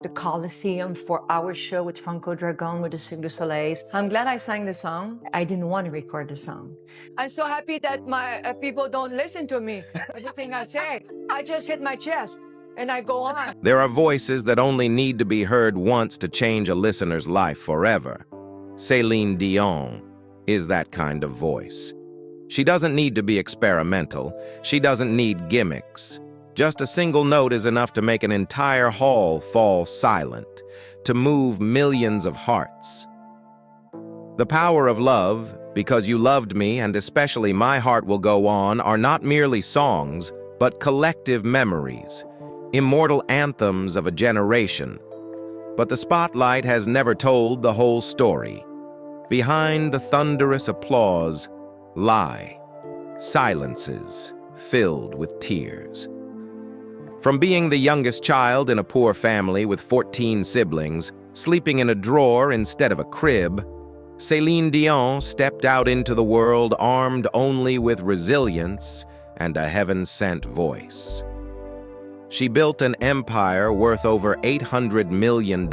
the Coliseum for our show with Franco Dragon with the Cirque du Soleil. I'm glad I sang the song. I didn't want to record the song. I'm so happy that my people don't listen to me. Everything I say, I just hit my chest and I go on. There are voices that only need to be heard once to change a listener's life forever. Céline Dion is that kind of voice. She doesn't need to be experimental. She doesn't need gimmicks. Just a single note is enough to make an entire hall fall silent, to move millions of hearts. The power of love, Because You Loved Me, and especially My Heart Will Go On, are not merely songs, but collective memories, immortal anthems of a generation. But the spotlight has never told the whole story. Behind the thunderous applause lie silences filled with tears. From being the youngest child in a poor family with 14 siblings, sleeping in a drawer instead of a crib, Céline Dion stepped out into the world armed only with resilience and a heaven-sent voice. She built an empire worth over $800 million,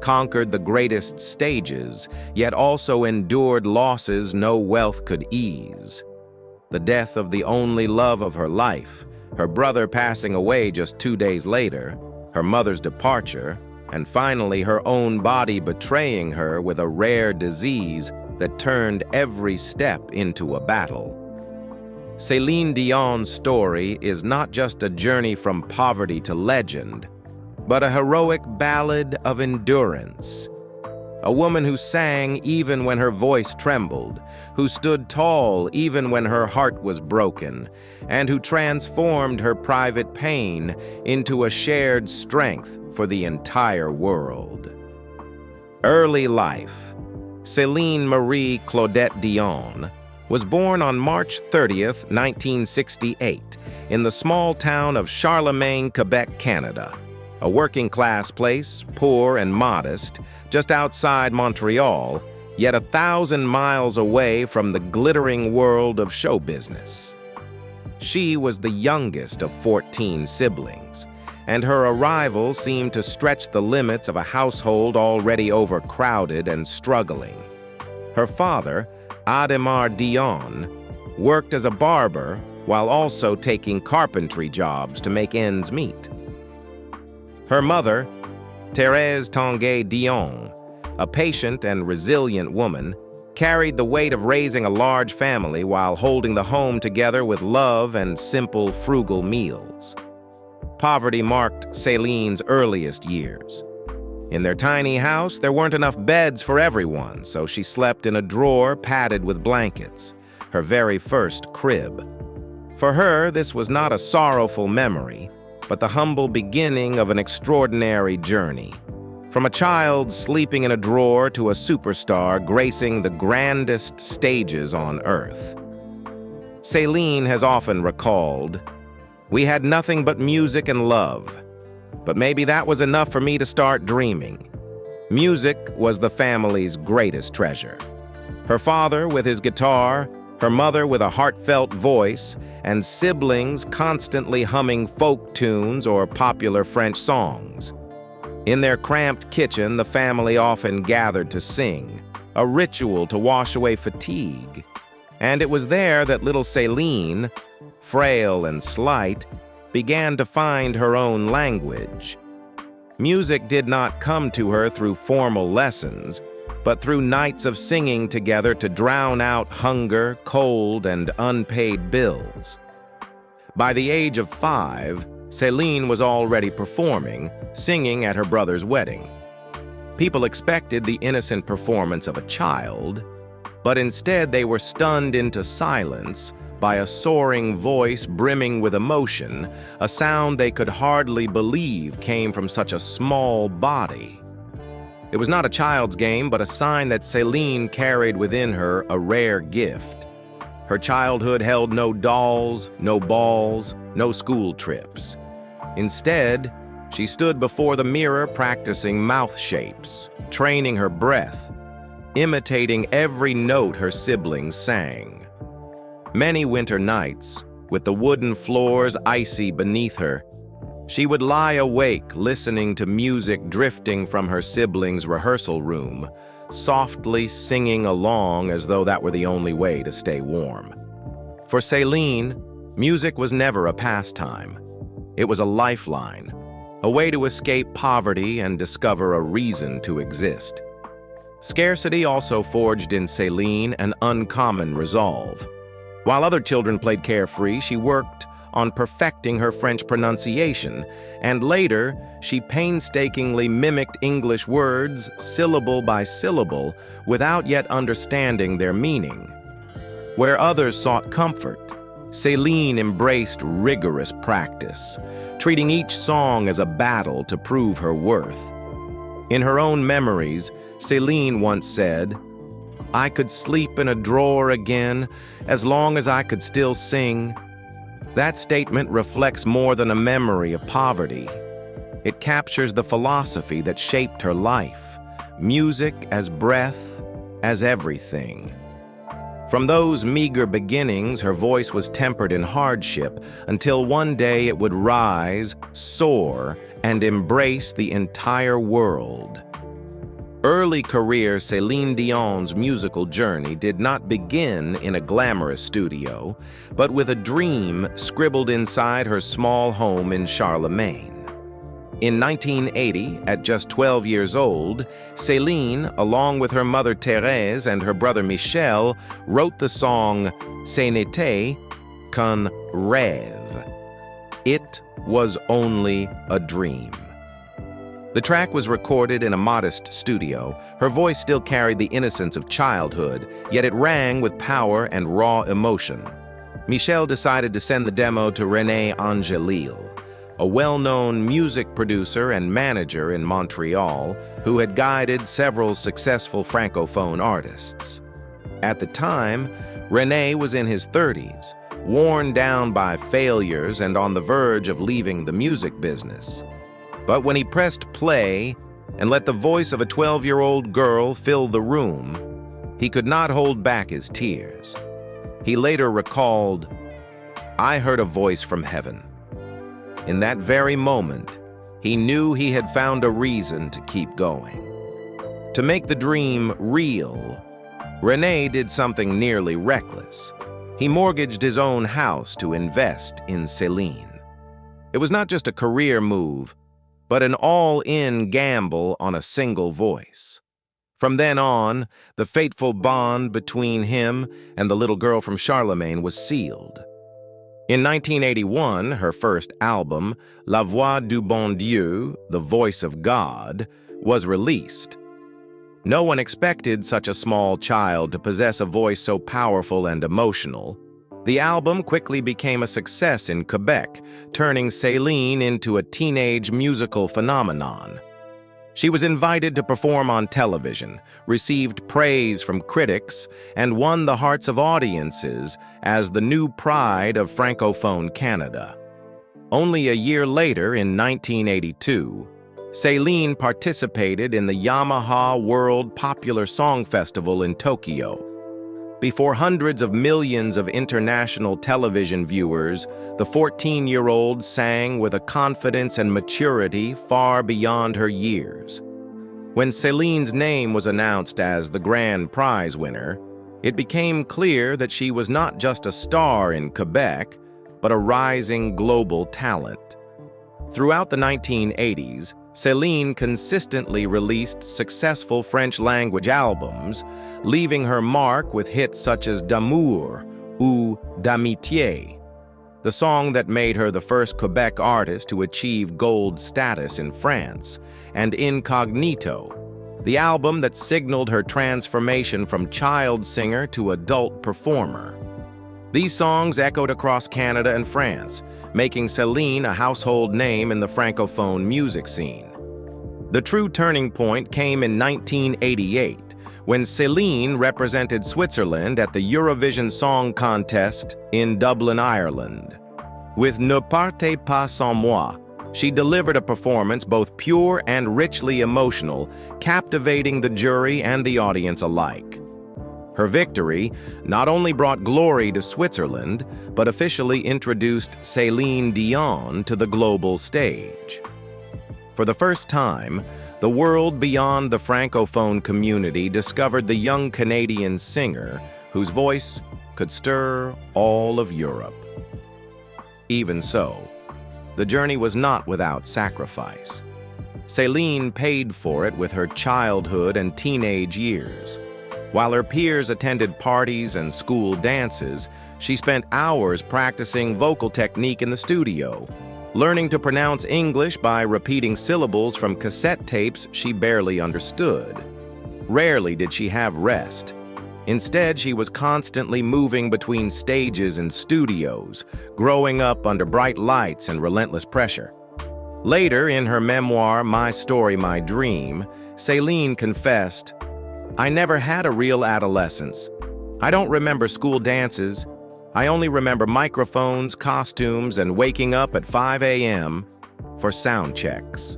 conquered the greatest stages, yet also endured losses no wealth could ease. The death of the only love of her life, her brother passing away just 2 days later, her mother's departure, and finally her own body betraying her with a rare disease that turned every step into a battle. Céline Dion's story is not just a journey from poverty to legend, but a heroic ballad of endurance. A woman who sang even when her voice trembled, who stood tall even when her heart was broken, and who transformed her private pain into a shared strength for the entire world. Early life. Céline Marie Claudette Dion was born on March 30th, 1968, in the small town of Charlemagne, Quebec, Canada, a working-class place, poor and modest, just outside Montreal, yet 1,000 miles away from the glittering world of show business. She was the youngest of 14 siblings, and her arrival seemed to stretch the limits of a household already overcrowded and struggling. Her father, Ademar Dion, worked as a barber while also taking carpentry jobs to make ends meet. Her mother, Thérèse Tanguay Dion, a patient and resilient woman, carried the weight of raising a large family while holding the home together with love and simple, frugal meals. Poverty marked Céline's earliest years. In their tiny house, there weren't enough beds for everyone, so she slept in a drawer padded with blankets, her very first crib. For her, this was not a sorrowful memory, but the humble beginning of an extraordinary journey. From a child sleeping in a drawer to a superstar gracing the grandest stages on earth. Céline has often recalled, "We had nothing but music and love. But maybe that was enough for me to start dreaming." Music was the family's greatest treasure. Her father with his guitar, her mother with a heartfelt voice, and siblings constantly humming folk tunes or popular French songs. In their cramped kitchen, the family often gathered to sing, a ritual to wash away fatigue. And it was there that little Céline, frail and slight, began to find her own language. Music did not come to her through formal lessons, but through nights of singing together to drown out hunger, cold, and unpaid bills. By the age of 5, Céline was already performing, singing at her brother's wedding. People expected the innocent performance of a child, but instead they were stunned into silence by a soaring voice brimming with emotion, a sound they could hardly believe came from such a small body. It was not a child's game, but a sign that Céline carried within her a rare gift. Her childhood held no dolls, no balls, no school trips. Instead, she stood before the mirror practicing mouth shapes, training her breath, imitating every note her siblings sang. Many winter nights, with the wooden floors icy beneath her, She would lie awake listening to music drifting from her siblings' rehearsal room, softly singing along as though that were the only way to stay warm. For Céline, music was never a pastime. It was a lifeline, a way to escape poverty and discover a reason to exist. Scarcity also forged in Céline an uncommon resolve. While other children played carefree, she worked on perfecting her French pronunciation, and later she painstakingly mimicked English words syllable by syllable without yet understanding their meaning. Where others sought comfort, Céline embraced rigorous practice, treating each song as a battle to prove her worth. In her own memories, Céline once said, "I could sleep in a drawer again as long as I could still sing." That statement reflects more than a memory of poverty. It captures the philosophy that shaped her life, music as breath, as everything. From those meager beginnings, her voice was tempered in hardship until one day it would rise, soar, and embrace the entire world. Early career Céline Dion's musical journey did not begin in a glamorous studio, but with a dream scribbled inside her small home in Charlemagne. In 1980, at just 12 years old, Céline, along with her mother Thérèse and her brother Michel, wrote the song Ce n'était qu'un rêve. It was only a dream. The track was recorded in a modest studio. Her voice still carried the innocence of childhood, yet it rang with power and raw emotion. Michel decided to send the demo to René Angélil, a well-known music producer and manager in Montreal who had guided several successful francophone artists. At the time, Rene was in his 30s, worn down by failures and on the verge of leaving the music business. But when he pressed play and let the voice of a 12-year-old girl fill the room, he could not hold back his tears. He later recalled, "I heard a voice from heaven." In that very moment, he knew he had found a reason to keep going. To make the dream real, Rene did something nearly reckless. He mortgaged his own house to invest in Céline. It was not just a career move, but an all-in gamble on a single voice. From then on, the fateful bond between him and the little girl from Charlemagne was sealed. In 1981, her first album, La Voix du Bon Dieu, The Voice of God, was released. No one expected such a small child to possess a voice so powerful and emotional. The album quickly became a success in Quebec, turning Céline into a teenage musical phenomenon. She was invited to perform on television, received praise from critics, and won the hearts of audiences as the new pride of Francophone Canada. Only a year later, in 1982, Céline participated in the Yamaha World Popular Song Festival in Tokyo. Before hundreds of millions of international television viewers, the 14-year-old sang with a confidence and maturity far beyond her years. When Céline's name was announced as the grand prize winner, it became clear that she was not just a star in Quebec, but a rising global talent. Throughout the 1980s, Céline consistently released successful French-language albums, leaving her mark with hits such as D'amour ou D'amitié, the song that made her the first Quebec artist to achieve gold status in France, and Incognito, the album that signaled her transformation from child singer to adult performer. These songs echoed across Canada and France, making Céline a household name in the Francophone music scene. The true turning point came in 1988, when Céline represented Switzerland at the Eurovision Song Contest in Dublin, Ireland. With Ne partez pas sans moi, she delivered a performance both pure and richly emotional, captivating the jury and the audience alike. Her victory not only brought glory to Switzerland, but officially introduced Céline Dion to the global stage. For the first time, the world beyond the Francophone community discovered the young Canadian singer whose voice could stir all of Europe. Even so, the journey was not without sacrifice. Céline paid for it with her childhood and teenage years. While her peers attended parties and school dances, she spent hours practicing vocal technique in the studio, learning to pronounce English by repeating syllables from cassette tapes she barely understood. Rarely did she have rest. Instead, she was constantly moving between stages and studios, growing up under bright lights and relentless pressure. Later, in her memoir, My Story, My Dream, Céline confessed, "I never had a real adolescence. I don't remember school dances. I only remember microphones, costumes, and waking up at 5 a.m. for sound checks."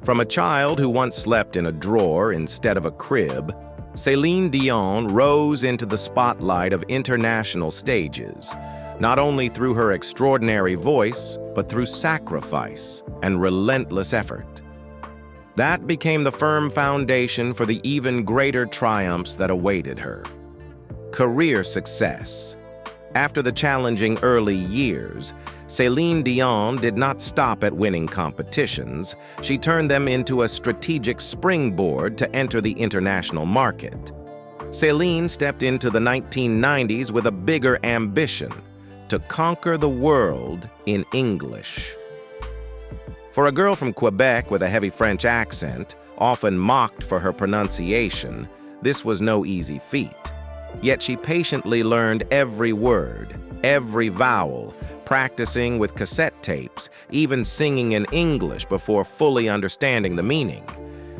From a child who once slept in a drawer instead of a crib, Céline Dion rose into the spotlight of international stages, not only through her extraordinary voice, but through sacrifice and relentless effort. That became the firm foundation for the even greater triumphs that awaited her. Career success. After the challenging early years, Céline Dion did not stop at winning competitions. She turned them into a strategic springboard to enter the international market. Céline stepped into the 1990s with a bigger ambition: to conquer the world in English. For a girl from Quebec with a heavy French accent, often mocked for her pronunciation, this was no easy feat. Yet she patiently learned every word, every vowel, practicing with cassette tapes, even singing in English before fully understanding the meaning.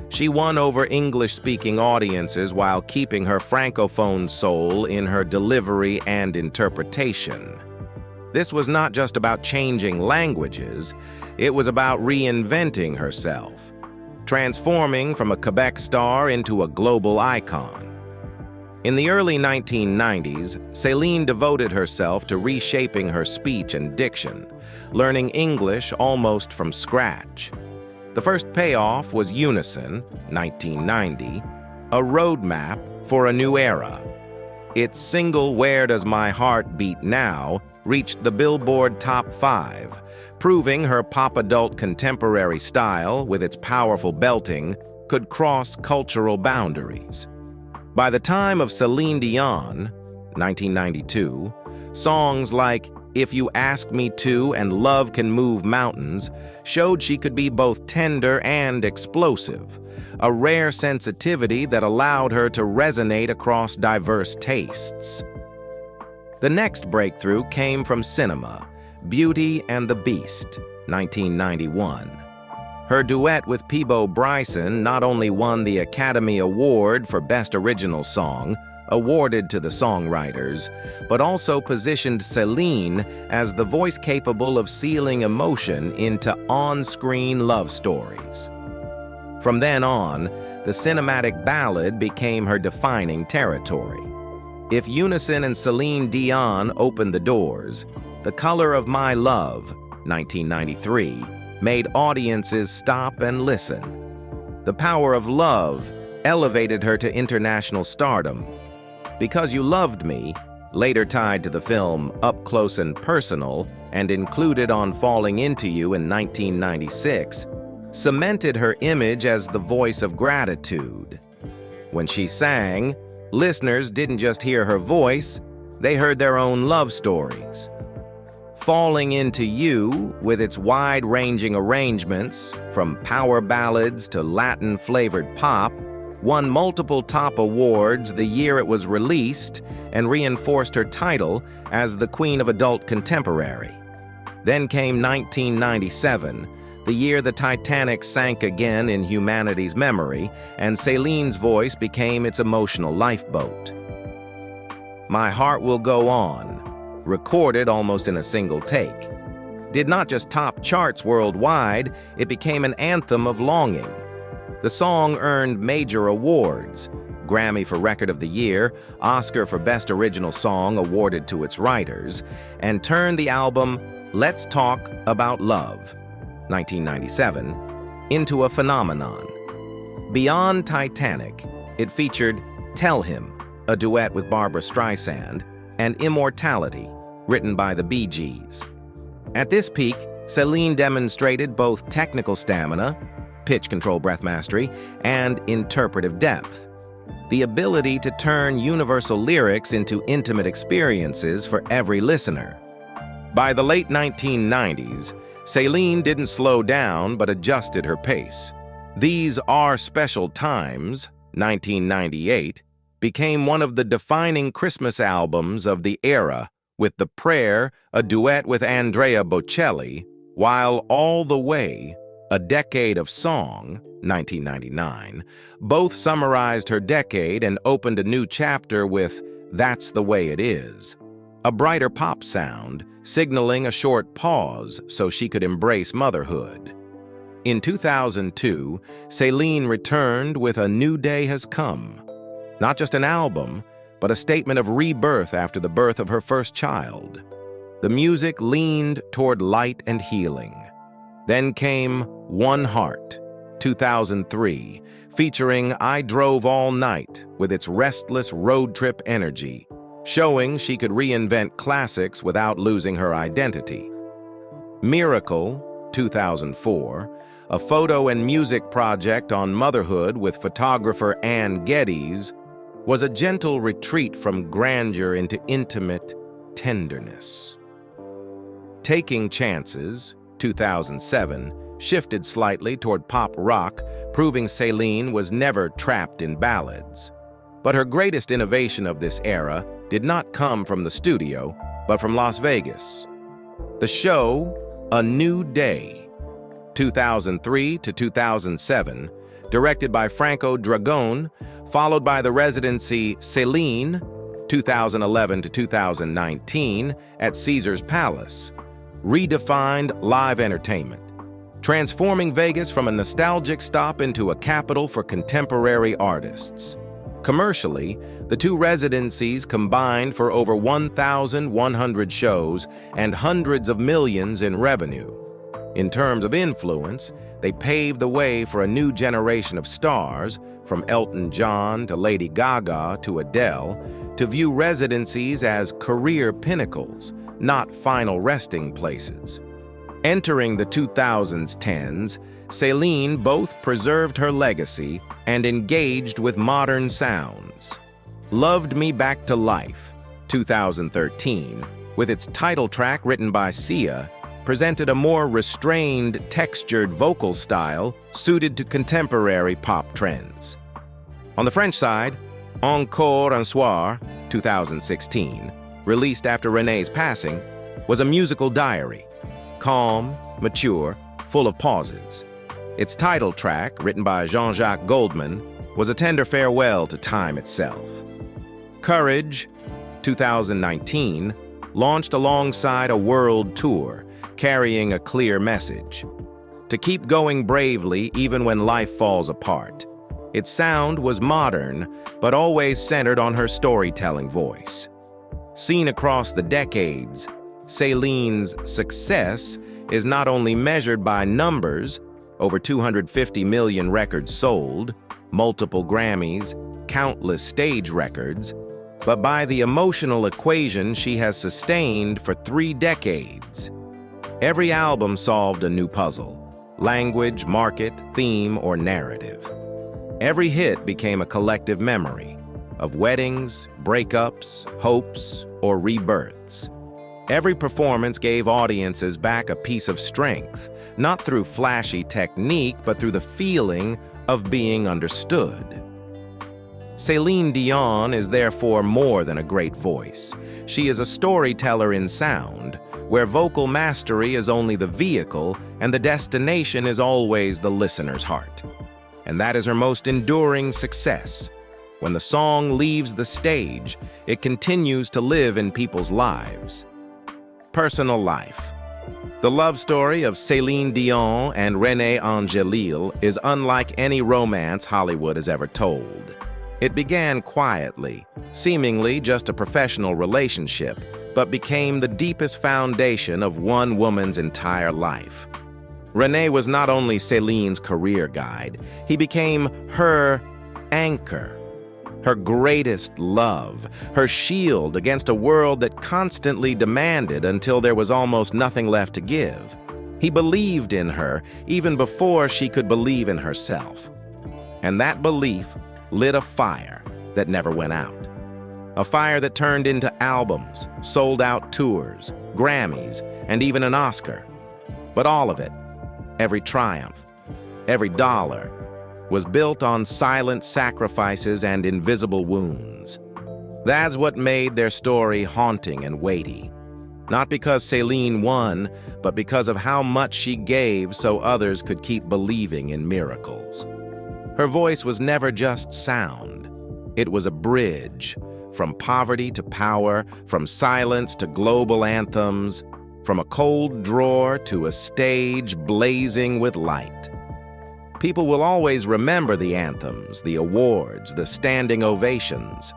She won over English-speaking audiences while keeping her Francophone soul in her delivery and interpretation. This was not just about changing languages, it was about reinventing herself, transforming from a Quebec star into a global icon. In the early 1990s, Céline devoted herself to reshaping her speech and diction, learning English almost from scratch. The first payoff was Unison, 1990, a roadmap for a new era. Its single Where Does My Heart Beat Now reached the Billboard Top 5, proving her pop-adult contemporary style, with its powerful belting, could cross cultural boundaries. By the time of Céline Dion, 1992, songs like If You Ask Me To and Love Can Move Mountains showed she could be both tender and explosive, a rare sensitivity that allowed her to resonate across diverse tastes. The next breakthrough came from cinema, Beauty and the Beast, 1991. Her duet with Peabo Bryson not only won the Academy Award for Best Original Song, awarded to the songwriters, but also positioned Céline as the voice capable of sealing emotion into on-screen love stories. From then on, the cinematic ballad became her defining territory. If Unison and Céline Dion opened the doors, The Color of My Love, 1993, made audiences stop and listen. The Power of Love elevated her to international stardom. Because You Loved Me, later tied to the film Up Close and Personal and included on Falling Into You in 1996, cemented her image as the voice of gratitude. When she sang, listeners didn't just hear her voice, they heard their own love stories. Falling Into You, with its wide-ranging arrangements, from power ballads to Latin-flavored pop, won multiple top awards the year it was released and reinforced her title as the Queen of Adult Contemporary. Then came 1997, the year the Titanic sank again in humanity's memory, and Céline's voice became its emotional lifeboat. My Heart Will Go On, recorded almost in a single take, did not just top charts worldwide, it became an anthem of longing. The song earned major awards, Grammy for Record of the Year, Oscar for Best Original Song awarded to its writers, and turned the album Let's Talk About Love, 1997, into a phenomenon. Beyond Titanic, it featured Tell Him, a duet with Barbra Streisand, and Immortality, written by the Bee Gees. At this peak, Céline demonstrated both technical stamina, pitch control breath mastery, and interpretive depth. The ability to turn universal lyrics into intimate experiences for every listener. By the late 1990s, Céline didn't slow down but adjusted her pace. These Are Special Times, 1998, became one of the defining Christmas albums of the era, with The Prayer, a duet with Andrea Bocelli, while All the Way, A Decade of Song, 1999, both summarized her decade and opened a new chapter with That's the Way It Is, a brighter pop sound, signaling a short pause so she could embrace motherhood. In 2002, Céline returned with A New Day Has Come. Not just an album, but a statement of rebirth after the birth of her first child. The music leaned toward light and healing. Then came One Heart, 2003, featuring I Drove All Night with its restless road trip energy, showing she could reinvent classics without losing her identity. Miracle, 2004, a photo and music project on motherhood with photographer Ann Geddes, was a gentle retreat from grandeur into intimate tenderness. Taking Chances, 2007, shifted slightly toward pop rock, proving Céline was never trapped in ballads. But her greatest innovation of this era did not come from the studio, but from Las Vegas. The show, A New Day, 2003 to 2007, directed by Franco Dragone, followed by the residency Céline, 2011 to 2019, at Caesars Palace, redefined live entertainment, transforming Vegas from a nostalgic stop into a capital for contemporary artists. Commercially, the two residencies combined for over 1,100 shows and hundreds of millions in revenue. In terms of influence, they paved the way for a new generation of stars, from Elton John to Lady Gaga to Adele, to view residencies as career pinnacles, not final resting places. Entering the 2010s, Céline both preserved her legacy and engaged with modern sounds. Loved Me Back to Life, 2013, with its title track written by Sia, presented a more restrained, textured vocal style suited to contemporary pop trends. On the French side, Encore un soir, 2016, released after René's passing, was a musical diary, calm, mature, full of pauses. Its title track, written by Jean-Jacques Goldman, was a tender farewell to time itself. Courage, 2019, launched alongside a world tour, carrying a clear message: to keep going bravely even when life falls apart. Its sound was modern, but always centered on her storytelling voice. Seen across the decades, Céline's success is not only measured by numbers, over 250 million records sold, multiple Grammys, countless stage records, but by the emotional equation she has sustained for 3 decades. Every album solved a new puzzle: language, market, theme, or narrative. Every hit became a collective memory of weddings, breakups, hopes, or rebirths. Every performance gave audiences back a piece of strength, not through flashy technique, but through the feeling of being understood. Céline Dion is therefore more than a great voice. She is a storyteller in sound, where vocal mastery is only the vehicle and the destination is always the listener's heart. And that is her most enduring success. When the song leaves the stage, it continues to live in people's lives. Personal life. The love story of Céline Dion and René Angélil is unlike any romance Hollywood has ever told. It began quietly, seemingly just a professional relationship, but became the deepest foundation of one woman's entire life. Rene was not only Céline's career guide, he became her anchor, her greatest love, her shield against a world that constantly demanded until there was almost nothing left to give. He believed in her even before she could believe in herself. And that belief lit a fire that never went out. A fire that turned into albums, sold-out tours, Grammys, and even an Oscar. But all of it, every triumph, every dollar, was built on silent sacrifices and invisible wounds. That's what made their story haunting and weighty. Not because Céline won, but because of how much she gave so others could keep believing in miracles. Her voice was never just sound. It was a bridge, from poverty to power, from silence to global anthems, from a cold drawer to a stage blazing with light. People will always remember the anthems, the awards, the standing ovations.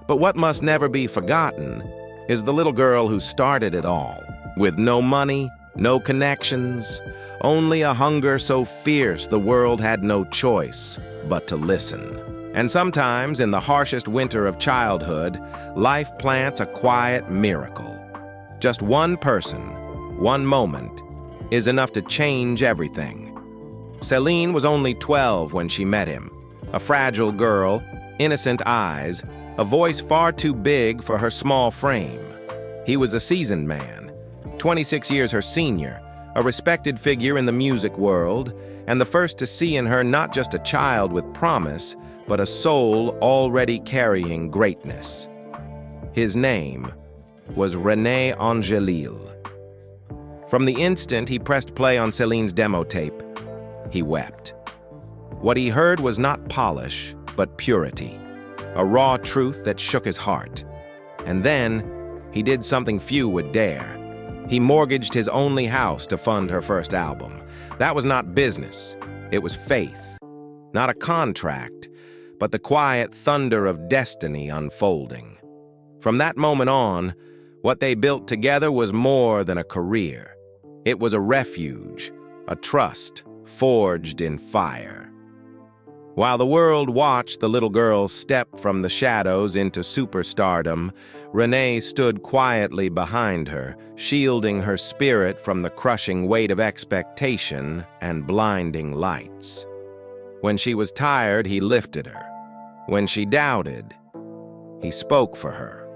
But what must never be forgotten is the little girl who started it all, with no money, no connections, only a hunger so fierce the world had no choice but to listen. And sometimes, in the harshest winter of childhood, life plants a quiet miracle. Just one person, one moment, is enough to change everything. Céline was only 12 when she met him. A fragile girl, innocent eyes, a voice far too big for her small frame. He was a seasoned man, 26 years her senior, a respected figure in the music world, and the first to see in her not just a child with promise, but a soul already carrying greatness. His name was René Angélil. From the instant he pressed play on Céline's demo tape, he wept. What he heard was not polish, but purity, a raw truth that shook his heart. And then, he did something few would dare. He mortgaged his only house to fund her first album. That was not business, it was faith. Not a contract, but the quiet thunder of destiny unfolding. From that moment on, what they built together was more than a career. It was a refuge, a trust, forged in fire. While the world watched the little girl step from the shadows into superstardom, Rene stood quietly behind her, shielding her spirit from the crushing weight of expectation and blinding lights. When she was tired, he lifted her. When she doubted, he spoke for her.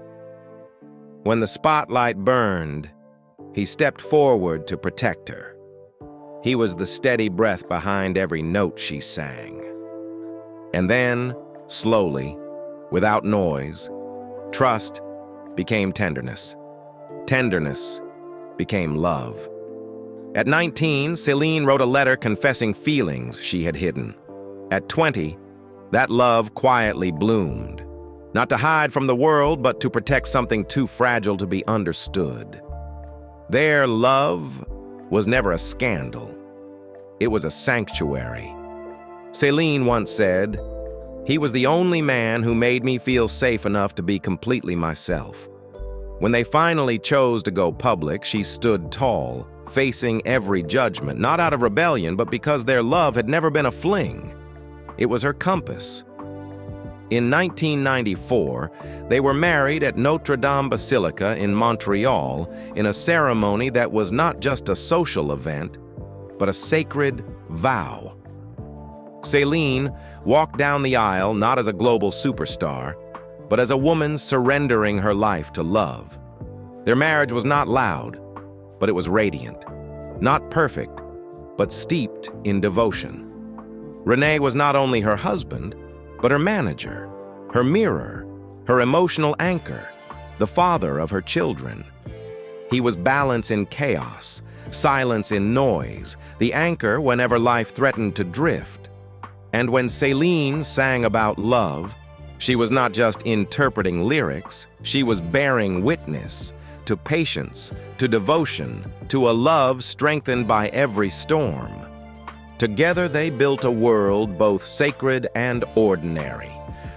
When the spotlight burned, he stepped forward to protect her. He was the steady breath behind every note she sang. And then, slowly, without noise, trust became tenderness. Tenderness became love. At 19, Céline wrote a letter confessing feelings she had hidden. At 20, that love quietly bloomed. Not to hide from the world, but to protect something too fragile to be understood. Their love was never a scandal. It was a sanctuary. Céline once said, "He was the only man who made me feel safe enough to be completely myself." When they finally chose to go public, she stood tall, facing every judgment, not out of rebellion, but because their love had never been a fling. It was her compass. In 1994, they were married at Notre Dame Basilica in Montreal in a ceremony that was not just a social event, but a sacred vow. Céline walked down the aisle not as a global superstar, but as a woman surrendering her life to love. Their marriage was not loud, but it was radiant. Not perfect, but steeped in devotion. Rene was not only her husband, but her manager, her mirror, her emotional anchor, the father of her children. He was balance in chaos, silence in noise, the anchor whenever life threatened to drift. And when Céline sang about love, she was not just interpreting lyrics, she was bearing witness to patience, to devotion, to a love strengthened by every storm. Together they built a world both sacred and ordinary,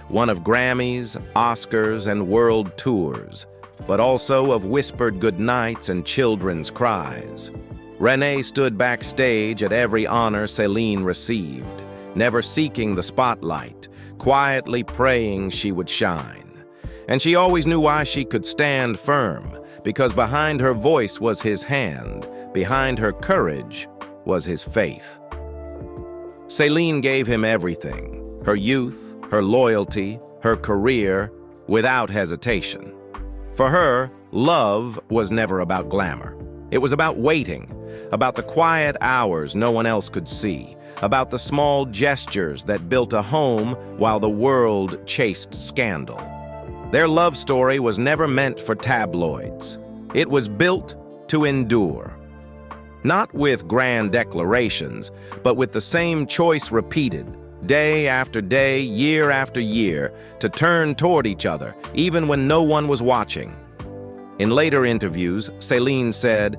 one of Grammys, Oscars, and world tours, but also of whispered goodnights and children's cries. Rene stood backstage at every honor Céline received, never seeking the spotlight, quietly praying she would shine. And she always knew why she could stand firm, because behind her voice was his hand, behind her courage was his faith. Céline gave him everything, her youth, her loyalty, her career, without hesitation. For her, love was never about glamour. It was about waiting, about the quiet hours no one else could see, about the small gestures that built a home while the world chased scandal. Their love story was never meant for tabloids. It was built to endure. Not with grand declarations, but with the same choice repeated, day after day, year after year, to turn toward each other, even when no one was watching. In later interviews, Céline said,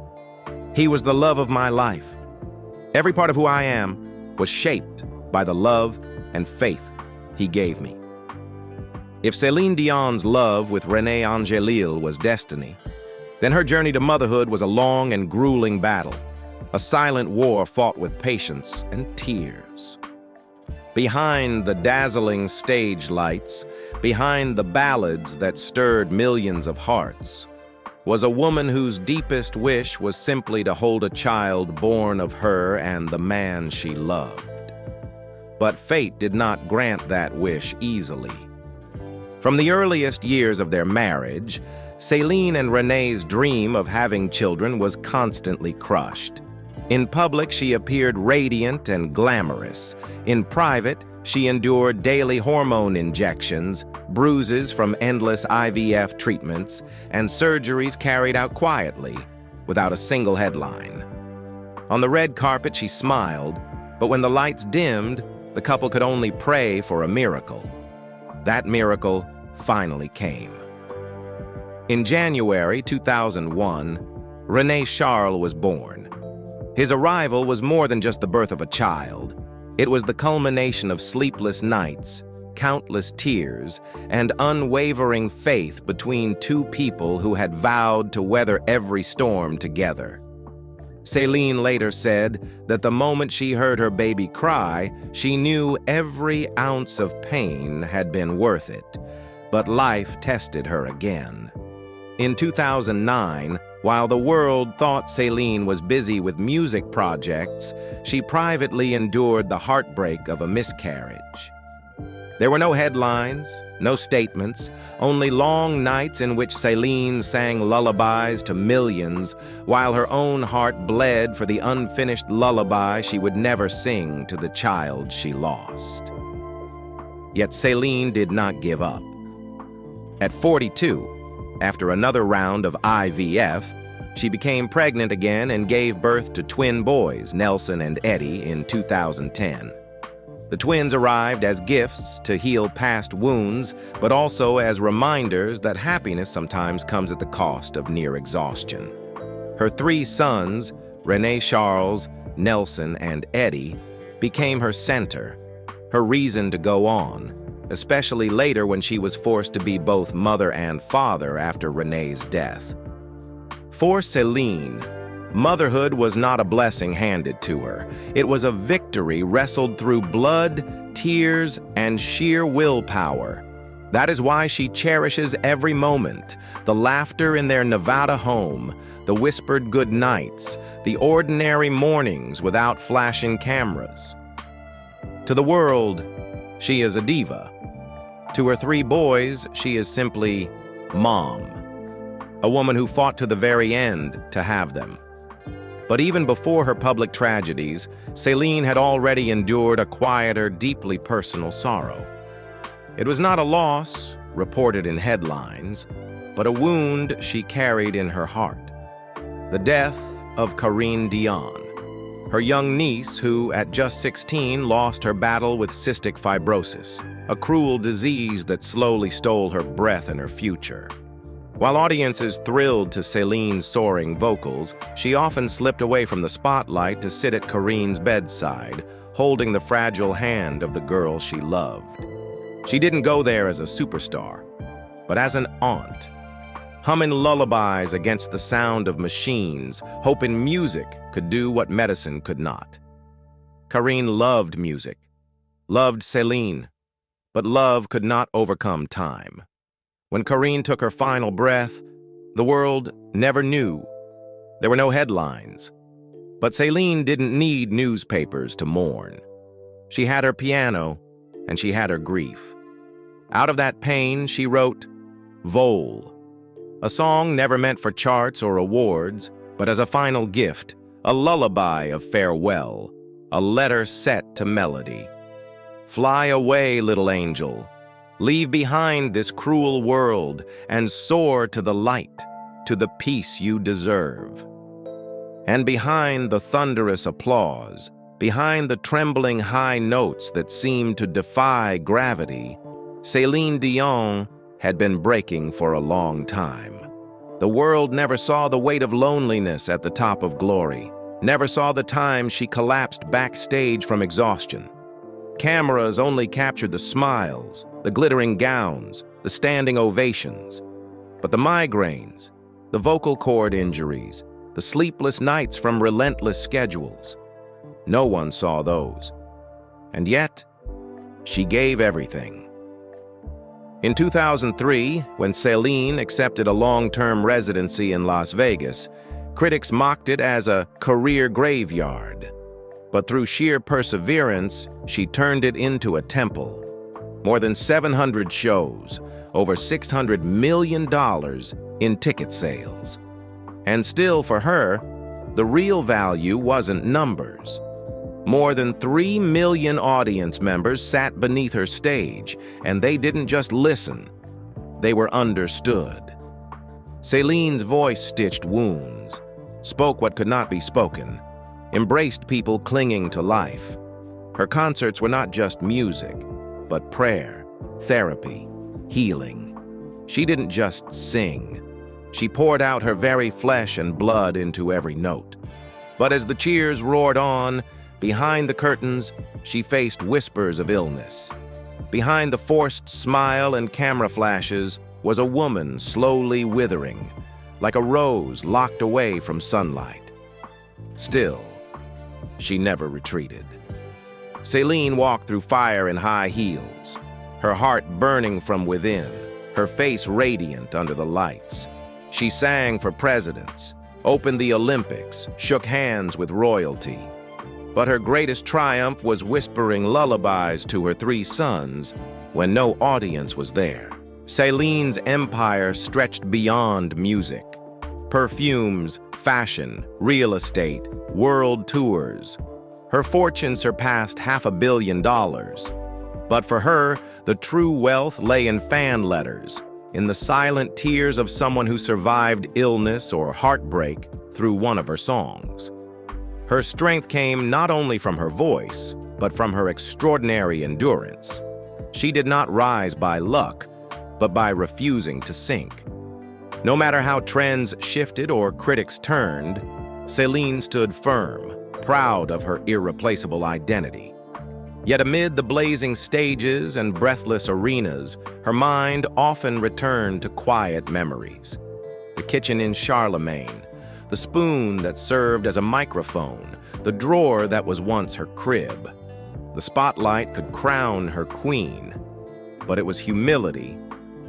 "He was the love of my life. Every part of who I am was shaped by the love and faith he gave me." If Céline Dion's love with René Angélil was destiny, then her journey to motherhood was a long and grueling battle, a silent war fought with patience and tears. Behind the dazzling stage lights, behind the ballads that stirred millions of hearts, was a woman whose deepest wish was simply to hold a child born of her and the man she loved. But fate did not grant that wish easily. From the earliest years of their marriage, Céline and René's dream of having children was constantly crushed. In public, she appeared radiant and glamorous. In private, she endured daily hormone injections, bruises from endless IVF treatments, and surgeries carried out quietly, without a single headline. On the red carpet, she smiled, but when the lights dimmed, the couple could only pray for a miracle. That miracle finally came. In January 2001, René Charles was born. His arrival was more than just the birth of a child. It was the culmination of sleepless nights, countless tears, and unwavering faith between two people who had vowed to weather every storm together. Céline later said that the moment she heard her baby cry, she knew every ounce of pain had been worth it. But life tested her again. In 2009, while the world thought Céline was busy with music projects, she privately endured the heartbreak of a miscarriage. There were no headlines, no statements, only long nights in which Céline sang lullabies to millions, while her own heart bled for the unfinished lullaby she would never sing to the child she lost. Yet Céline did not give up. At 42, after another round of IVF, she became pregnant again and gave birth to twin boys, Nelson and Eddie, in 2010. The twins arrived as gifts to heal past wounds, but also as reminders that happiness sometimes comes at the cost of near exhaustion. Her three sons, René Charles, Nelson, and Eddie, became her center, her reason to go on, especially later when she was forced to be both mother and father after René's death. For Céline, motherhood was not a blessing handed to her. It was a victory wrestled through blood, tears, and sheer willpower. That is why she cherishes every moment, the laughter in their Nevada home, the whispered good nights, the ordinary mornings without flashing cameras. To the world, she is a diva. To her three boys, she is simply Mom, a woman who fought to the very end to have them. But even before her public tragedies, Céline had already endured a quieter, deeply personal sorrow. It was not a loss, reported in headlines, but a wound she carried in her heart. The death of Céline Dion, her young niece who, at just 16, lost her battle with cystic fibrosis, a cruel disease that slowly stole her breath and her future. While audiences thrilled to Céline's soaring vocals, she often slipped away from the spotlight to sit at Céline's bedside, holding the fragile hand of the girl she loved. She didn't go there as a superstar, but as an aunt, humming lullabies against the sound of machines, hoping music could do what medicine could not. Karine loved music, loved Céline, but love could not overcome time. When Karine took her final breath, the world never knew. There were no headlines. But Céline didn't need newspapers to mourn. She had her piano, and she had her grief. Out of that pain, she wrote Vole, a song never meant for charts or awards, but as a final gift, a lullaby of farewell, a letter set to melody. Fly away, little angel. Leave behind this cruel world and soar to the light, to the peace you deserve. And behind the thunderous applause, behind the trembling high notes that seemed to defy gravity, Céline Dion had been breaking for a long time. The world never saw the weight of loneliness at the top of glory, never saw the time she collapsed backstage from exhaustion. Cameras only captured the smiles, the glittering gowns, the standing ovations. But the migraines, the vocal cord injuries, the sleepless nights from relentless schedules, no one saw those. And yet, she gave everything. In 2003, when Céline accepted a long-term residency in Las Vegas, critics mocked it as a career graveyard. But through sheer perseverance, she turned it into a temple. More than 700 shows, over $600 million in ticket sales. And still, for her, the real value wasn't numbers. More than 3 million audience members sat beneath her stage, and they didn't just listen, they were understood. Céline's voice stitched wounds, spoke what could not be spoken, embraced people clinging to life. Her concerts were not just music, but prayer, therapy, healing. She didn't just sing. She poured out her very flesh and blood into every note. But as the cheers roared on, behind the curtains, she faced whispers of illness. Behind the forced smile and camera flashes was a woman slowly withering, like a rose locked away from sunlight. Still, she never retreated. Céline walked through fire in high heels, her heart burning from within, her face radiant under the lights. She sang for presidents, opened the Olympics, shook hands with royalty. But her greatest triumph was whispering lullabies to her 3 sons when no audience was there. Céline's empire stretched beyond music. Perfumes, fashion, real estate, world tours. Her fortune surpassed $500 million. But for her, the true wealth lay in fan letters, in the silent tears of someone who survived illness or heartbreak through one of her songs. Her strength came not only from her voice, but from her extraordinary endurance. She did not rise by luck, but by refusing to sink. No matter how trends shifted or critics turned, Céline stood firm, proud of her irreplaceable identity. Yet amid the blazing stages and breathless arenas, her mind often returned to quiet memories. The kitchen in Charlemagne, the spoon that served as a microphone, the drawer that was once her crib. The spotlight could crown her queen, but it was humility,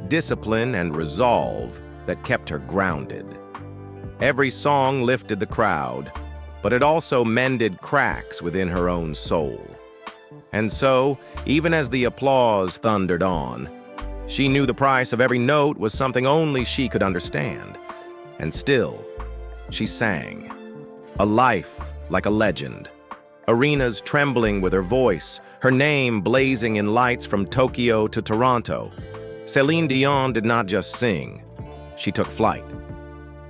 discipline, and resolve that kept her grounded. Every song lifted the crowd, but it also mended cracks within her own soul. And so, even as the applause thundered on, she knew the price of every note was something only she could understand. And still, she sang. A life like a legend. Arenas trembling with her voice, her name blazing in lights from Tokyo to Toronto. Céline Dion did not just sing, she took flight.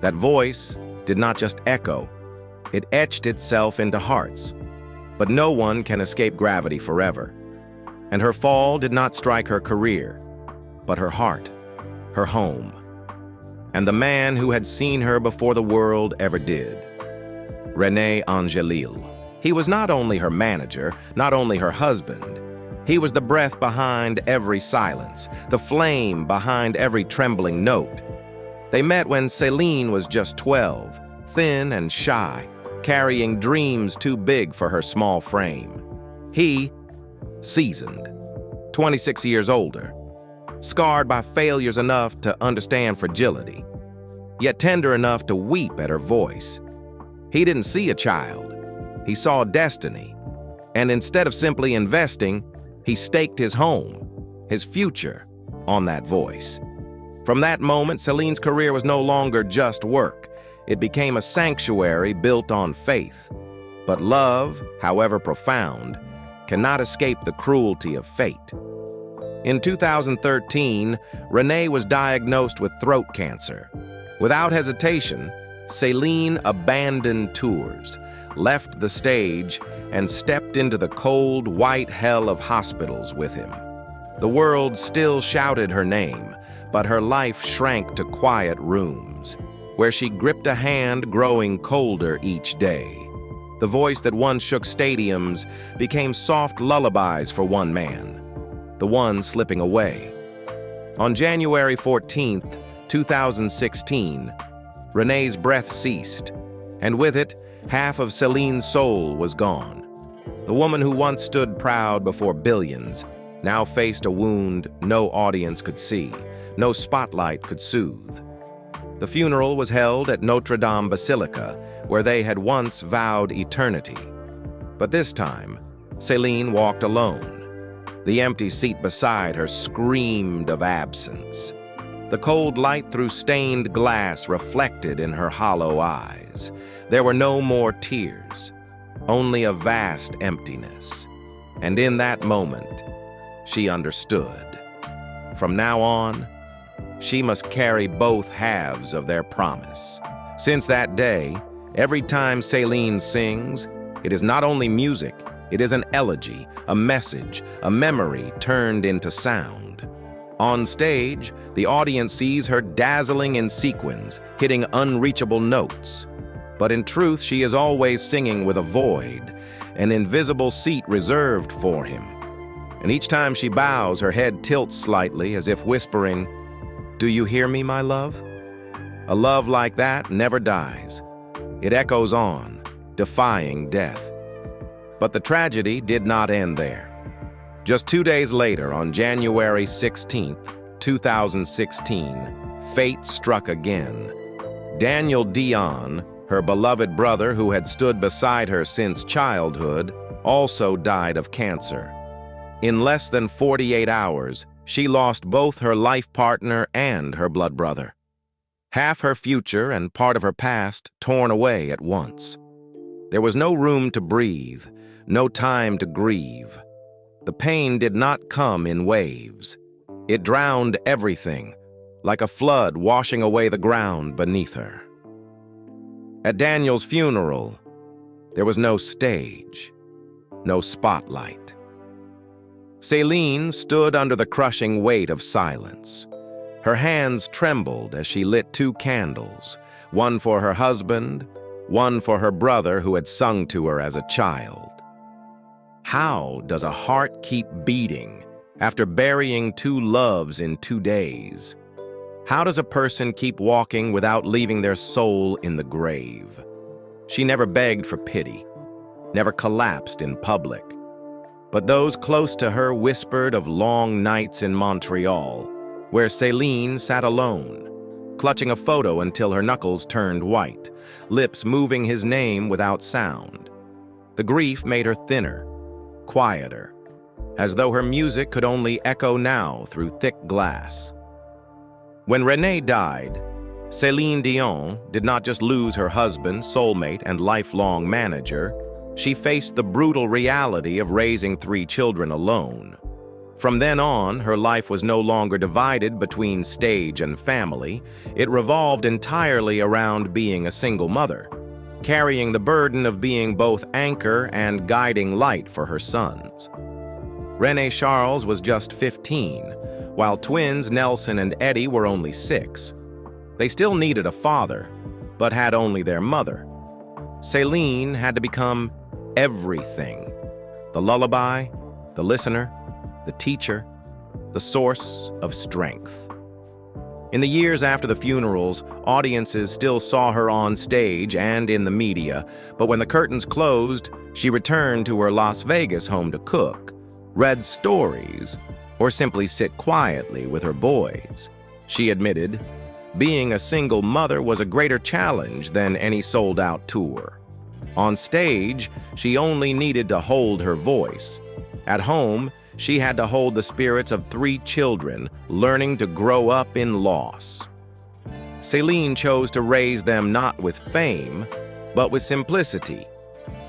That voice did not just echo, it etched itself into hearts. But no one can escape gravity forever. And her fall did not strike her career, but her heart, her home, and the man who had seen her before the world ever did. René Angélil. He was not only her manager, not only her husband, He was the breath behind every silence, the flame behind every trembling note. They met when Céline was just 12, thin and shy, carrying dreams too big for her small frame. He, seasoned, 26 years older, scarred by failures enough to understand fragility, yet tender enough to weep at her voice. He didn't see a child, he saw destiny, and instead of simply investing, he staked his home, his future, on that voice. From that moment, Céline's career was no longer just work. It became a sanctuary built on faith. But love, however profound, cannot escape the cruelty of fate. In 2013, Rene was diagnosed with throat cancer. Without hesitation, Céline abandoned tours, left the stage, and stepped into the cold, white hell of hospitals with him. The world still shouted her name, but her life shrank to quiet rooms, where she gripped a hand growing colder each day. The voice that once shook stadiums became soft lullabies for one man, the one slipping away. On January 14th, 2016, Rene's breath ceased, and with it, half of Céline's soul was gone. The woman who once stood proud before billions now faced a wound no audience could see, no spotlight could soothe. The funeral was held at Notre Dame Basilica, where they had once vowed eternity. But this time, Céline walked alone. The empty seat beside her screamed of absence. The cold light through stained glass reflected in her hollow eyes. There were no more tears, only a vast emptiness. And in that moment, she understood. From now on, she must carry both halves of their promise. Since that day, every time Céline sings, it is not only music, it is an elegy, a message, a memory turned into sound. On stage, the audience sees her dazzling in sequins, hitting unreachable notes. But in truth, she is always singing with a void, an invisible seat reserved for him. And each time she bows, her head tilts slightly as if whispering, "Do you hear me, my love?" A love like that never dies. It echoes on, defying death. But the tragedy did not end there. Just 2 days later, on January 16th, 2016, fate struck again. Daniel Dion, her beloved brother who had stood beside her since childhood, also died of cancer. In less than 48 hours, she lost both her life partner and her blood brother. Half her future and part of her past torn away at once. There was no room to breathe, no time to grieve. The pain did not come in waves. It drowned everything, like a flood washing away the ground beneath her. At Daniel's funeral, there was no stage, no spotlight. Céline stood under the crushing weight of silence. Her hands trembled as she lit 2 candles, one for her husband, one for her brother who had sung to her as a child. How does a heart keep beating after burying 2 loves in 2 days? How does a person keep walking without leaving their soul in the grave? She never begged for pity, never collapsed in public. But those close to her whispered of long nights in Montreal, where Céline sat alone, clutching a photo until her knuckles turned white, lips moving his name without sound. The grief made her thinner, quieter, as though her music could only echo now through thick glass. When Rene died, Céline Dion did not just lose her husband, soulmate, and lifelong manager. She faced the brutal reality of raising 3 children alone. From then on, her life was no longer divided between stage and family. It revolved entirely around being a single mother, carrying the burden of being both anchor and guiding light for her sons. René Charles was just 15, while twins Nelson and Eddie were only 6. They still needed a father, but had only their mother. Céline had to become everything: the lullaby, the listener, the teacher, the source of strength. In the years after the funerals, audiences still saw her on stage and in the media, but when the curtains closed, she returned to her Las Vegas home to cook, read stories, or simply sit quietly with her boys. She admitted, being a single mother was a greater challenge than any sold-out tour. On stage, she only needed to hold her voice. At home, she had to hold the spirits of 3 children, learning to grow up in loss. Céline chose to raise them not with fame, but with simplicity.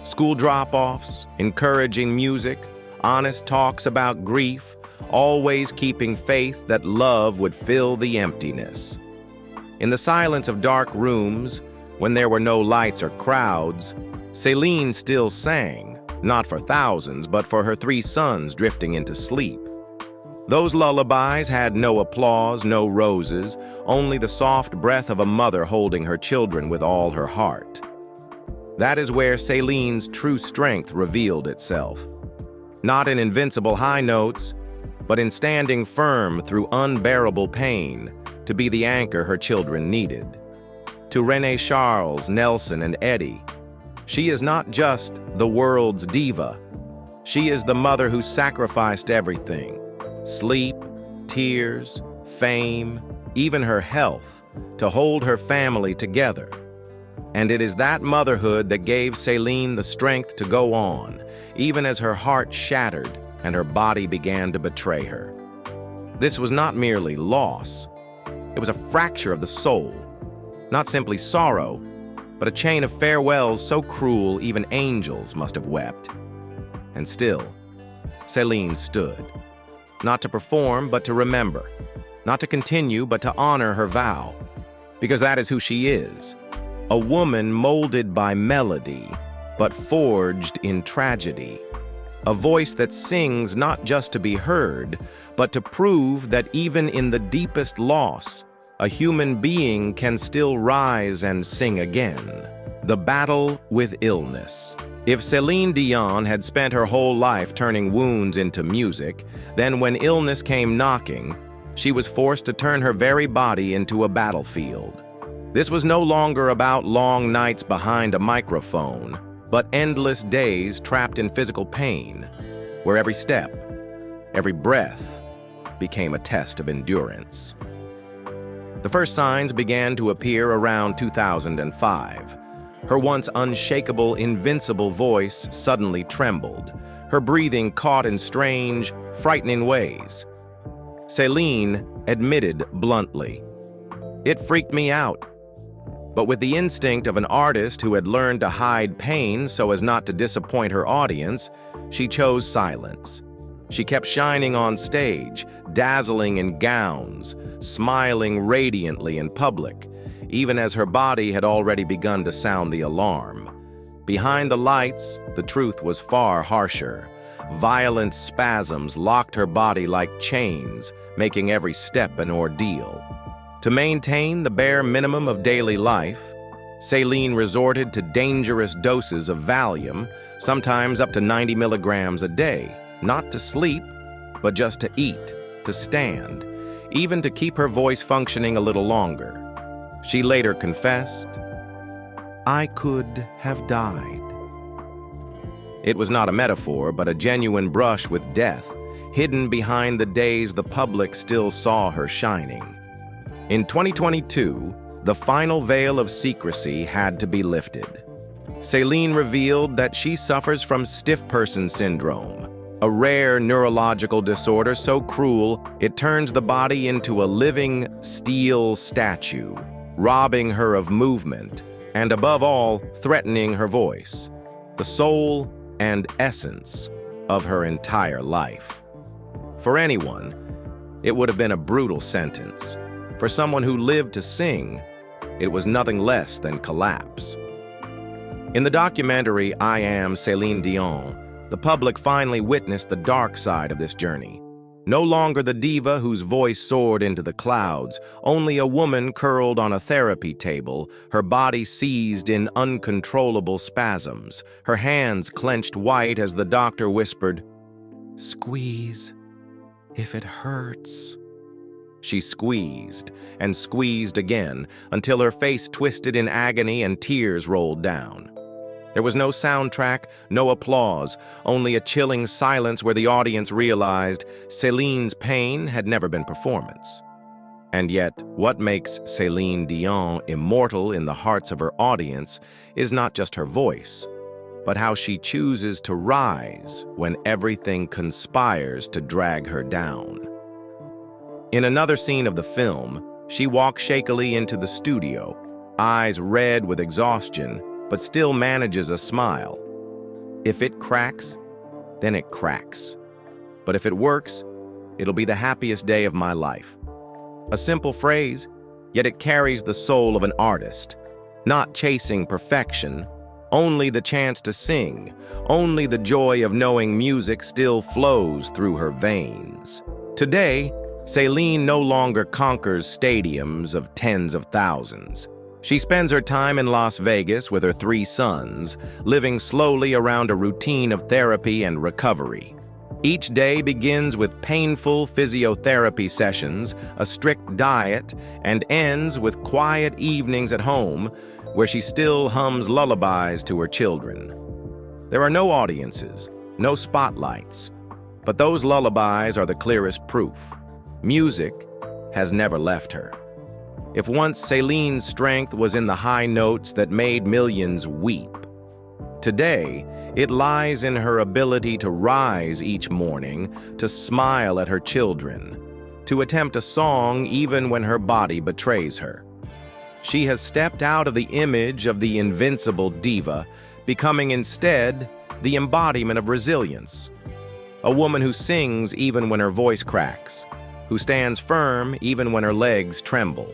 School drop-offs, encouraging music, honest talks about grief, always keeping faith that love would fill the emptiness. In the silence of dark rooms, when there were no lights or crowds, Céline still sang. Not for thousands, but for her 3 sons drifting into sleep. Those lullabies had no applause, no roses, only the soft breath of a mother holding her children with all her heart. That is where Céline's true strength revealed itself. Not in invincible high notes, but in standing firm through unbearable pain to be the anchor her children needed. To René, Charles, Nelson, and Eddie, she is not just the world's diva. She is the mother who sacrificed everything: sleep, tears, fame, even her health, to hold her family together. And it is that motherhood that gave Céline the strength to go on, even as her heart shattered and her body began to betray her. This was not merely loss. It was a fracture of the soul, not simply sorrow, but a chain of farewells so cruel even angels must have wept. And still, Céline stood, not to perform, but to remember, not to continue, but to honor her vow, because that is who she is, a woman molded by melody, but forged in tragedy, a voice that sings not just to be heard, but to prove that even in the deepest loss, a human being can still rise and sing again. The battle with illness. If Céline Dion had spent her whole life turning wounds into music, then when illness came knocking, she was forced to turn her very body into a battlefield. This was no longer about long nights behind a microphone, but endless days trapped in physical pain, where every step, every breath, became a test of endurance. The first signs began to appear around 2005. Her once unshakable, invincible voice suddenly trembled, her breathing caught in strange, frightening ways. Céline admitted bluntly, "It freaked me out." But with the instinct of an artist who had learned to hide pain so as not to disappoint her audience, she chose silence. She kept shining on stage, dazzling in gowns, smiling radiantly in public, even as her body had already begun to sound the alarm. Behind the lights, the truth was far harsher. Violent spasms locked her body like chains, making every step an ordeal. To maintain the bare minimum of daily life, Céline resorted to dangerous doses of Valium, sometimes up to 90 milligrams a day, not to sleep, but just to eat, to stand, even to keep her voice functioning a little longer. She later confessed, "I could have died." It was not a metaphor, but a genuine brush with death, hidden behind the days the public still saw her shining. In 2022, the final veil of secrecy had to be lifted. Céline revealed that she suffers from stiff person syndrome, a rare neurological disorder so cruel it turns the body into a living steel statue, robbing her of movement, and above all, threatening her voice, the soul and essence of her entire life. For anyone, it would have been a brutal sentence. For someone who lived to sing, it was nothing less than collapse. In the documentary I Am Céline Dion, the public finally witnessed the dark side of this journey. No longer the diva whose voice soared into the clouds, only a woman curled on a therapy table, her body seized in uncontrollable spasms, her hands clenched white as the doctor whispered, "Squeeze, if it hurts? She squeezed and squeezed again until her face twisted in agony and tears rolled down. There was no soundtrack, no applause, only a chilling silence where the audience realized Céline's pain had never been performance. And yet, what makes Céline Dion immortal in the hearts of her audience is not just her voice, but how she chooses to rise when everything conspires to drag her down. In another scene of the film, she walks shakily into the studio, eyes red with exhaustion, but still manages a smile. If it cracks, then it cracks. But if it works, it'll be the happiest day of my life. A simple phrase, yet it carries the soul of an artist, not chasing perfection, only the chance to sing, only the joy of knowing music still flows through her veins. Today, Céline no longer conquers stadiums of tens of thousands. She spends her time in Las Vegas with her 3 sons, living slowly around a routine of therapy and recovery. Each day begins with painful physiotherapy sessions, a strict diet, and ends with quiet evenings at home, where she still hums lullabies to her children. There are no audiences, no spotlights, but those lullabies are the clearest proof. Music has never left her. If once Céline's strength was in the high notes that made millions weep, today it lies in her ability to rise each morning, to smile at her children, to attempt a song even when her body betrays her. She has stepped out of the image of the invincible diva, becoming instead the embodiment of resilience. A woman who sings even when her voice cracks, who stands firm even when her legs tremble.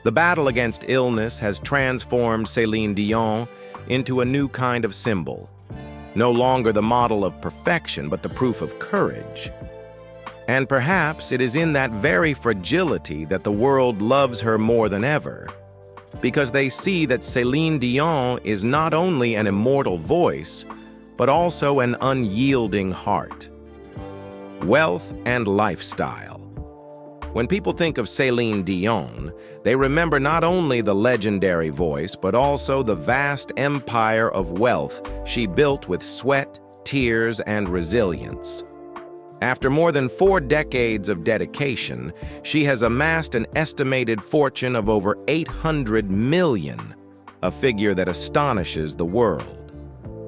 The battle against illness has transformed Céline Dion into a new kind of symbol, no longer the model of perfection, but the proof of courage. And perhaps it is in that very fragility that the world loves her more than ever, because they see that Céline Dion is not only an immortal voice, but also an unyielding heart. Wealth and lifestyle. When people think of Céline Dion, they remember not only the legendary voice, but also the vast empire of wealth she built with sweat, tears, and resilience. After more than 4 decades of dedication, she has amassed an estimated fortune of over 800 million, a figure that astonishes the world.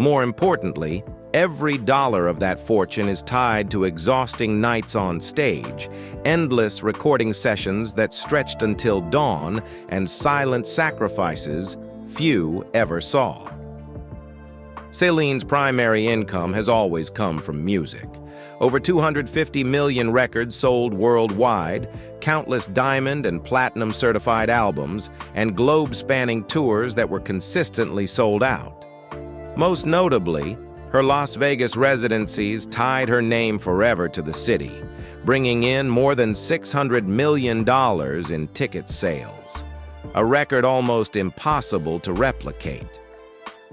More importantly, every dollar of that fortune is tied to exhausting nights on stage, endless recording sessions that stretched until dawn, and silent sacrifices few ever saw. Céline's primary income has always come from music. Over 250 million records sold worldwide, countless diamond and platinum certified albums, and globe-spanning tours that were consistently sold out. Most notably, her Las Vegas residencies tied her name forever to the city, bringing in more than $600 million in ticket sales, a record almost impossible to replicate.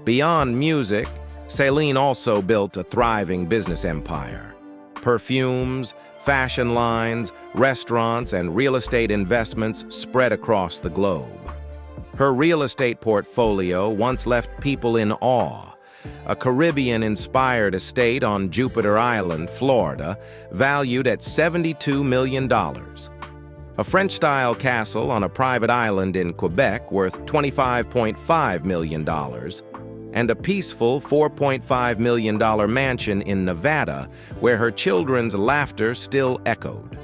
Beyond music, Céline also built a thriving business empire. Perfumes, fashion lines, restaurants, and real estate investments spread across the globe. Her real estate portfolio once left people in awe. A Caribbean-inspired estate on Jupiter Island, Florida, valued at $72 million. A French-style castle on a private island in Quebec worth $25.5 million, and a peaceful $4.5 million mansion in Nevada where her children's laughter still echoed.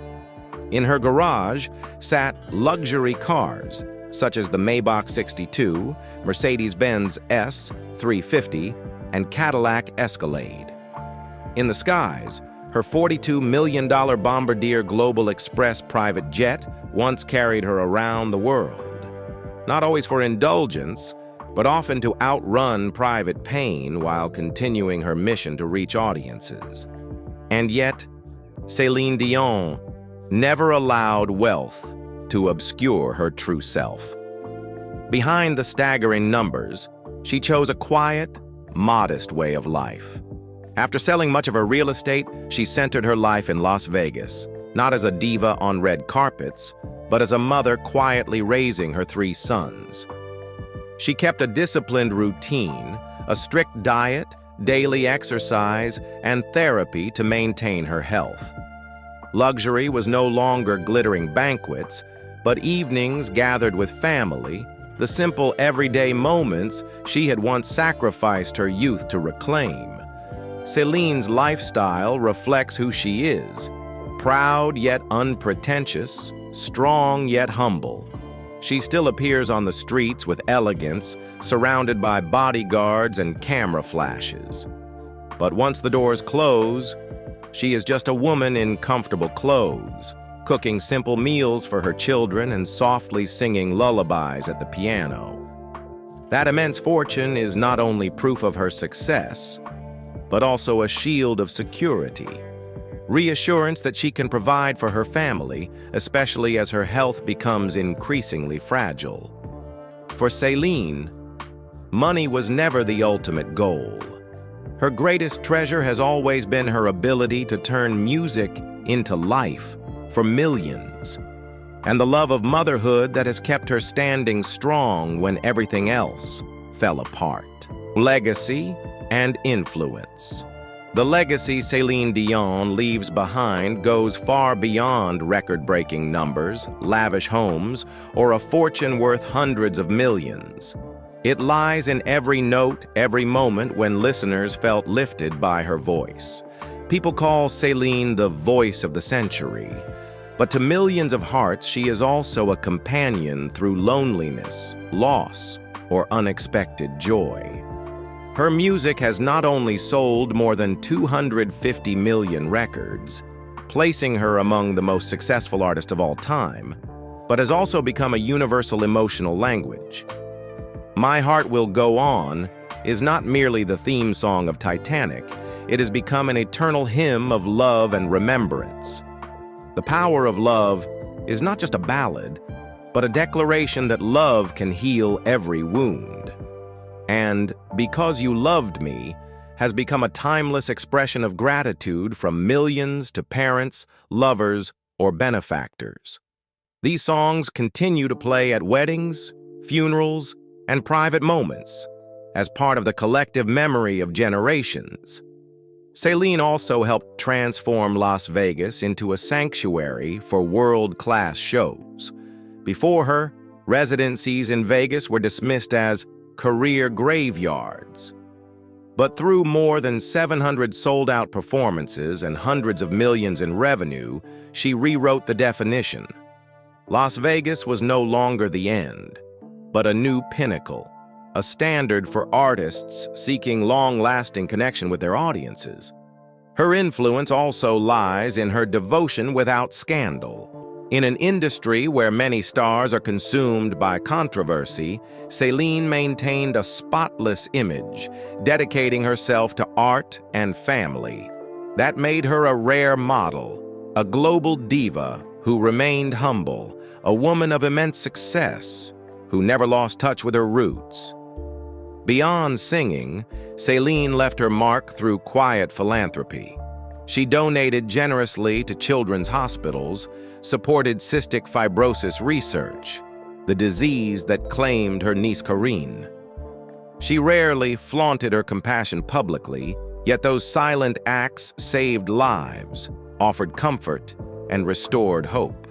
In her garage sat luxury cars, such as the Maybach 62, Mercedes-Benz S350, and Cadillac Escalade. In the skies, her $42 million Bombardier Global Express private jet once carried her around the world, not always for indulgence, but often to outrun private pain while continuing her mission to reach audiences. And yet, Céline Dion never allowed wealth to obscure her true self. Behind the staggering numbers, she chose a quiet, modest way of life. After selling much of her real estate, she centered her life in Las Vegas, not as a diva on red carpets, but as a mother quietly raising her 3 sons. She kept a disciplined routine, a strict diet, daily exercise, and therapy to maintain her health. Luxury was no longer glittering banquets, but evenings gathered with family, the simple everyday moments she had once sacrificed her youth to reclaim. Celine's lifestyle reflects who she is, proud yet unpretentious, strong yet humble. She still appears on the streets with elegance, surrounded by bodyguards and camera flashes. But once the doors close, she is just a woman in comfortable clothes, cooking simple meals for her children and softly singing lullabies at the piano. That immense fortune is not only proof of her success, but also a shield of security, reassurance that she can provide for her family, especially as her health becomes increasingly fragile. For Céline, money was never the ultimate goal. Her greatest treasure has always been her ability to turn music into life for millions, and the love of motherhood that has kept her standing strong when everything else fell apart. Legacy and influence. The legacy Céline Dion leaves behind goes far beyond record-breaking numbers, lavish homes, or a fortune worth hundreds of millions. It lies in every note, every moment when listeners felt lifted by her voice. People call Céline the voice of the century, but to millions of hearts, she is also a companion through loneliness, loss, or unexpected joy. Her music has not only sold more than 250 million records, placing her among the most successful artists of all time, but has also become a universal emotional language. My Heart Will Go On is not merely the theme song of Titanic, it has become an eternal hymn of love and remembrance. The power of love is not just a ballad, but a declaration that love can heal every wound. And Because You Loved Me has become a timeless expression of gratitude from millions to parents, lovers, or benefactors. These songs continue to play at weddings, funerals, and private moments as part of the collective memory of generations. Céline also helped transform Las Vegas into a sanctuary for world-class shows. Before her, residencies in Vegas were dismissed as career graveyards. But through more than 700 sold-out performances and hundreds of millions in revenue, she rewrote the definition. Las Vegas was no longer the end, but a new pinnacle, a standard for artists seeking long-lasting connection with their audiences. Her influence also lies in her devotion without scandal. In an industry where many stars are consumed by controversy, Céline maintained a spotless image, dedicating herself to art and family. That made her a rare model, a global diva who remained humble, a woman of immense success, who never lost touch with her roots. Beyond singing, Céline left her mark through quiet philanthropy. She donated generously to children's hospitals, supported cystic fibrosis research, the disease that claimed her niece Corinne. She rarely flaunted her compassion publicly, yet those silent acts saved lives, offered comfort, and restored hope.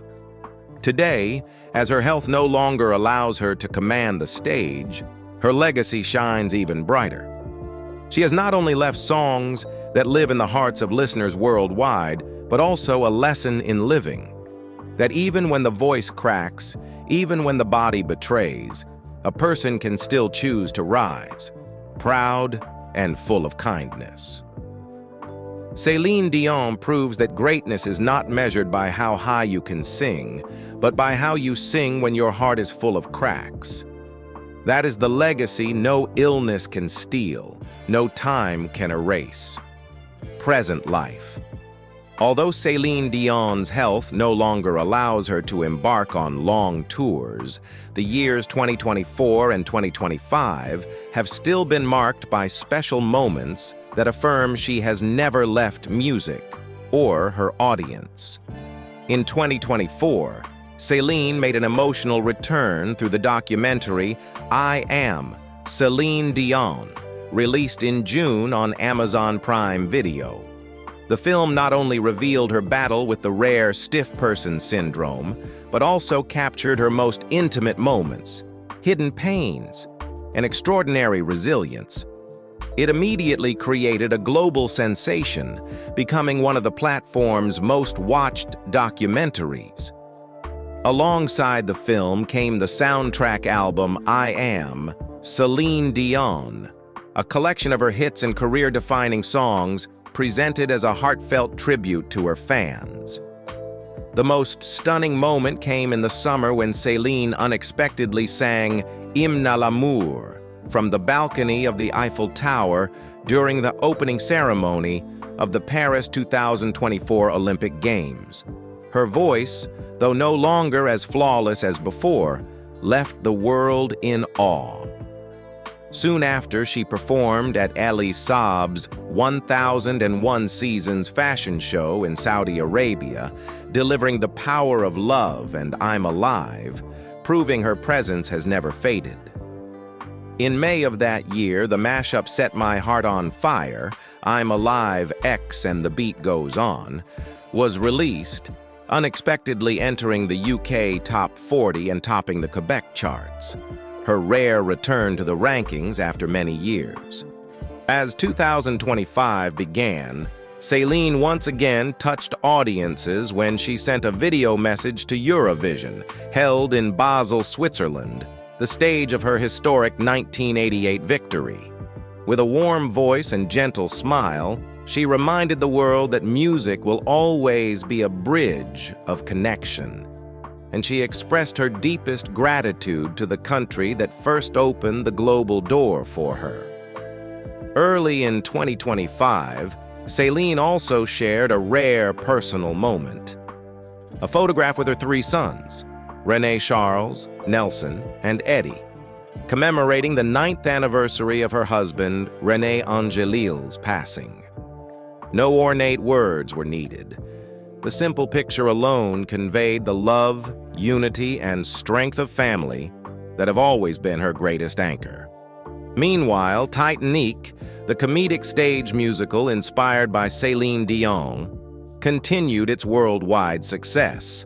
Today, as her health no longer allows her to command the stage, her legacy shines even brighter. She has not only left songs that live in the hearts of listeners worldwide, but also a lesson in living. That even when the voice cracks, even when the body betrays, a person can still choose to rise, proud and full of kindness. Céline Dion proves that greatness is not measured by how high you can sing, but by how you sing when your heart is full of cracks. That is the legacy no illness can steal, no time can erase. Present life. Although Céline Dion's health no longer allows her to embark on long tours, the years 2024 and 2025 have still been marked by special moments that affirms she has never left music or her audience. In 2024, Céline made an emotional return through the documentary I Am, Céline Dion, released in June on Amazon Prime Video. The film not only revealed her battle with the rare stiff person syndrome, but also captured her most intimate moments, hidden pains, and extraordinary resilience. It immediately created a global sensation, becoming one of the platform's most watched documentaries. Alongside the film came the soundtrack album I Am, Céline Dion, a collection of her hits and career-defining songs presented as a heartfelt tribute to her fans. The most stunning moment came in the summer when Céline unexpectedly sang Hymne à l'amour from the balcony of the Eiffel Tower during the opening ceremony of the Paris 2024 Olympic Games. Her voice, though no longer as flawless as before, left the world in awe. Soon after, she performed at Ali Saab's 1001 Seasons fashion show in Saudi Arabia, delivering The Power of Love and I'm Alive, proving her presence has never faded. In May of that year, the mashup Set My Heart on Fire, I'm Alive X and The Beat Goes On, was released, unexpectedly entering the UK Top 40 and topping the Quebec charts, her rare return to the rankings after many years. As 2025 began, Céline once again touched audiences when she sent a video message to Eurovision, held in Basel, Switzerland, the stage of her historic 1988 victory. With a warm voice and gentle smile, she reminded the world that music will always be a bridge of connection. And she expressed her deepest gratitude to the country that first opened the global door for her. Early in 2025, Céline also shared a rare personal moment. A photograph with her three sons, René, Charles, Nelson, and Eddie, commemorating the 9th anniversary of her husband, René Angélil's passing. No ornate words were needed. The simple picture alone conveyed the love, unity, and strength of family that have always been her greatest anchor. Meanwhile, Titanic, the comedic stage musical inspired by Céline Dion, continued its worldwide success.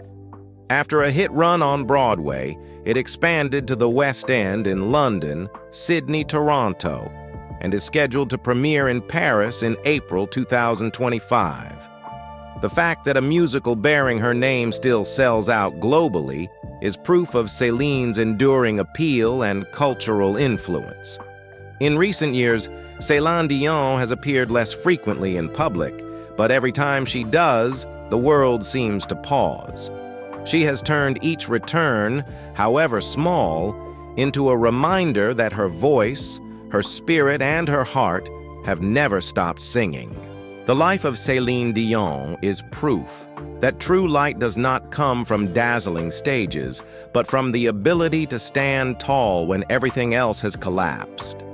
After a hit run on Broadway, it expanded to the West End in London, Sydney, Toronto, and is scheduled to premiere in Paris in April 2025. The fact that a musical bearing her name still sells out globally is proof of Céline's enduring appeal and cultural influence. In recent years, Céline Dion has appeared less frequently in public, but every time she does, the world seems to pause. She has turned each return, however small, into a reminder that her voice, her spirit, and her heart have never stopped singing. The life of Céline Dion is proof that true light does not come from dazzling stages, but from the ability to stand tall when everything else has collapsed.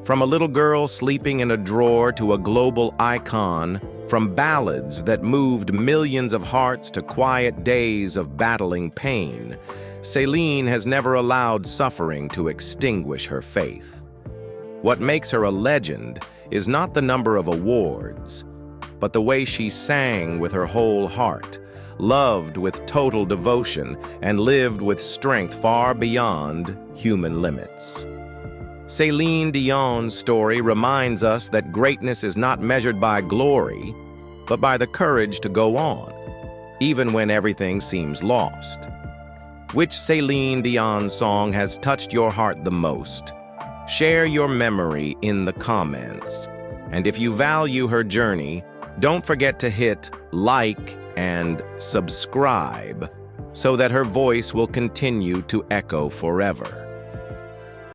From a little girl sleeping in a drawer to a global icon, from ballads that moved millions of hearts to quiet days of battling pain, Céline has never allowed suffering to extinguish her faith. What makes her a legend is not the number of awards, but the way she sang with her whole heart, loved with total devotion, and lived with strength far beyond human limits. Céline Dion's story reminds us that greatness is not measured by glory, but by the courage to go on, even when everything seems lost. Which Céline Dion song has touched your heart the most? Share your memory in the comments. And if you value her journey, don't forget to hit like and subscribe so that her voice will continue to echo forever.